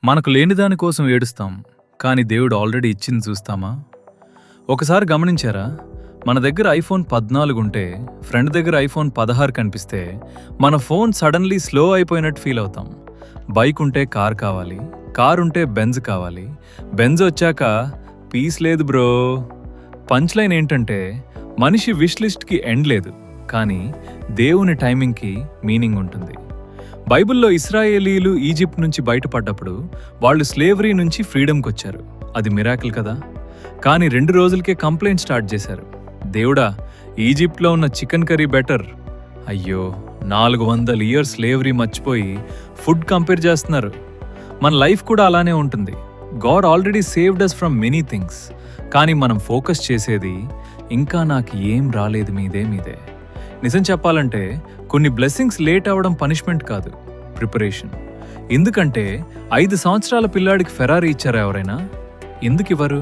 మనకు లేని దాని కోసం ఏడుస్తాం, కానీ దేవుడు ఆల్రెడీ ఇచ్చింది చూస్తామా? ఒకసారి గమనించారా? మన దగ్గర ఐఫోన్ 14 ఉంటే ఫ్రెండ్ దగ్గర ఐఫోన్ 16 కనిపిస్తే మన ఫోన్ సడన్లీ స్లో అయిపోయినట్టు ఫీల్ అవుతాం. బైక్ ఉంటే కార్ కావాలి, కార్ ఉంటే బెంజ్ కావాలి, బెంజ్ వచ్చాక పీస్ లేదు బ్రో. పంచ్ లైన్ ఏంటంటే మనిషి విష్ లిస్ట్కి ఎండ్ లేదు, కానీ దేవుని టైమింగ్కి మీనింగ్ ఉంటుంది. బైబిల్లో ఇశ్రాయేలీలు ఈజిప్ట్ నుంచి బయటపడ్డప్పుడు వాళ్ళు స్లేవరీ నుంచి ఫ్రీడమ్కి వచ్చారు. అది మిరాకిల్ కదా. కానీ 2 రోజులకే కంప్లైంట్ స్టార్ట్ చేశారు. దేవుడా, ఈజిప్ట్లో ఉన్న చికెన్ కర్రీ బెటర్. అయ్యో, 400 ఇయర్స్ స్లేవరీ మర్చిపోయి ఫుడ్ కంపేర్ చేస్తున్నారు. మన లైఫ్ కూడా అలానే ఉంటుంది. God already saved us from many things, కానీ మనం ఫోకస్ చేసేది ఇంకా నాకు ఏం రాలేదు మీదే. నిజం చెప్పాలంటే కొన్ని బ్లెస్సింగ్స్ లేట్ అవ్వడం పనిష్మెంట్ కాదు, ప్రిపరేషన్. ఎందుకంటే 5 సంవత్సరాల పిల్లాడికి ఫెరారీ ఇచ్చారా ఎవరైనా? ఎందుకు ఇవ్వరు?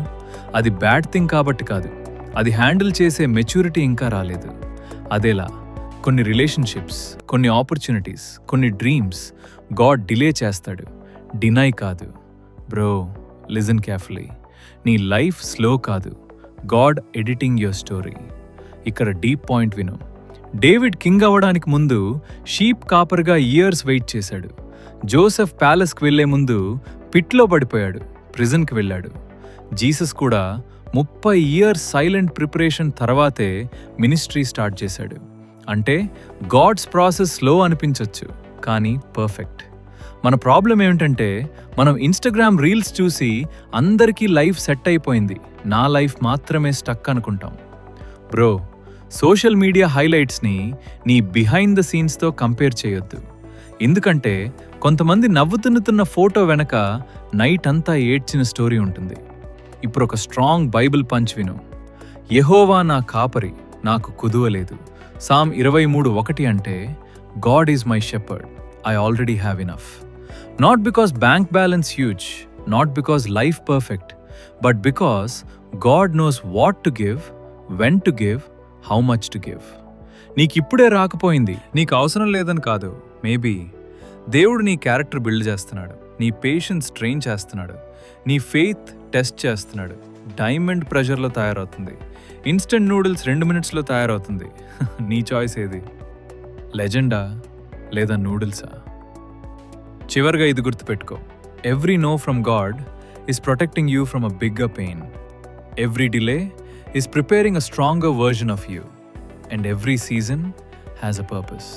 అది బ్యాడ్ థింగ్ కాబట్టి కాదు, అది హ్యాండిల్ చేసే మెచ్యూరిటీ ఇంకా రాలేదు. అదేలా కొన్ని రిలేషన్షిప్స్, కొన్ని ఆపర్చునిటీస్, కొన్ని డ్రీమ్స్ గాడ్ డిలే చేస్తాడు, డినై కాదు. Bro, listen carefully. నీ లైఫ్ స్లో కాదు, గాడ్ ఎడిటింగ్ యువర్ స్టోరీ. ఇక్కడ డీప్ పాయింట్ విను. డేవిడ్ కింగ్ అవ్వడానికి ముందు షీప్ కాపర్గా ఇయర్స్ వెయిట్ చేశాడు. జోసెఫ్ ప్యాలెస్కి వెళ్లే ముందు పిట్లో పడిపోయాడు, ప్రిజన్కి వెళ్ళాడు. జీసస్ కూడా 30 ఇయర్స్ సైలెంట్ ప్రిపరేషన్ తర్వాతే మినిస్ట్రీ స్టార్ట్ చేశాడు. అంటే గాడ్స్ ప్రాసెస్ స్లో అనిపించవచ్చు, కానీ పర్ఫెక్ట్. మన ప్రాబ్లం ఏమిటంటే మనం ఇన్స్టాగ్రామ్ రీల్స్ చూసి అందరికీ లైఫ్ సెట్ అయిపోయింది, నా లైఫ్ మాత్రమే స్టక్ అనుకుంటాం. బ్రో, సోషల్ మీడియా హైలైట్స్ని నీ బిహైండ్ ద సీన్స్తో కంపేర్ చేయొద్దు. ఎందుకంటే కొంతమంది నవ్వుతున్న ఫోటో వెనక నైట్ అంతా ఏడ్చిన స్టోరీ ఉంటుంది. ఇప్పుడు ఒక స్ట్రాంగ్ బైబిల్ పంచ్ విను. యెహోవా నా కాపరి, నాకు కుదువలేదు. సామ్ 23:1 అంటే God is my shepherd, I already have enough. Not because bank balance huge, not because life perfect, but because God knows what to give, when to give, how much to give. నీకిప్పుడే రాకపోయింది, నీకు అవసరం లేదని కాదు. Maybe దేవుడు నీ character build చేస్తున్నాడు, నీ పేషెన్స్ ట్రైన్ చేస్తున్నాడు, నీ ఫెయిత్ టెస్ట్ చేస్తున్నాడు. డైమండ్ ప్రెషర్లో తయారవుతుంది, ఇన్స్టెంట్ నూడిల్స్ 2 మినిట్స్లో తయారవుతుంది. నీ చాయిస్ ఏది? లెజెండా లేదా నూడిల్సా? చివరిగా ఇది గుర్తుపెట్టుకో. Every know from God is protecting you from a bigger pain. Every delay is preparing a stronger version of you, and every season has a purpose.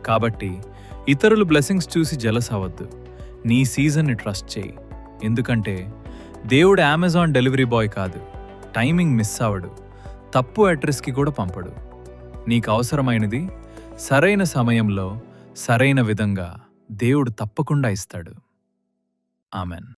కాబట్టి ఇతరుల బ్లెస్సింగ్స్ చూసి జెలస్ అవ్వద్దు, నీ సీజన్ని ట్రస్ట్ చేయి. ఎందుకంటే దేవుడు అమెజాన్ డెలివరీ బాయ్ కాదు, timing miss అవ్వడు, తప్పు అడ్రస్కి కూడా పంపడు. నీకు అవసరమైనది సరైన సమయంలో సరైన విధంగా దేవుడు తప్పకుండా ఇస్తాడు. ఆమెన్.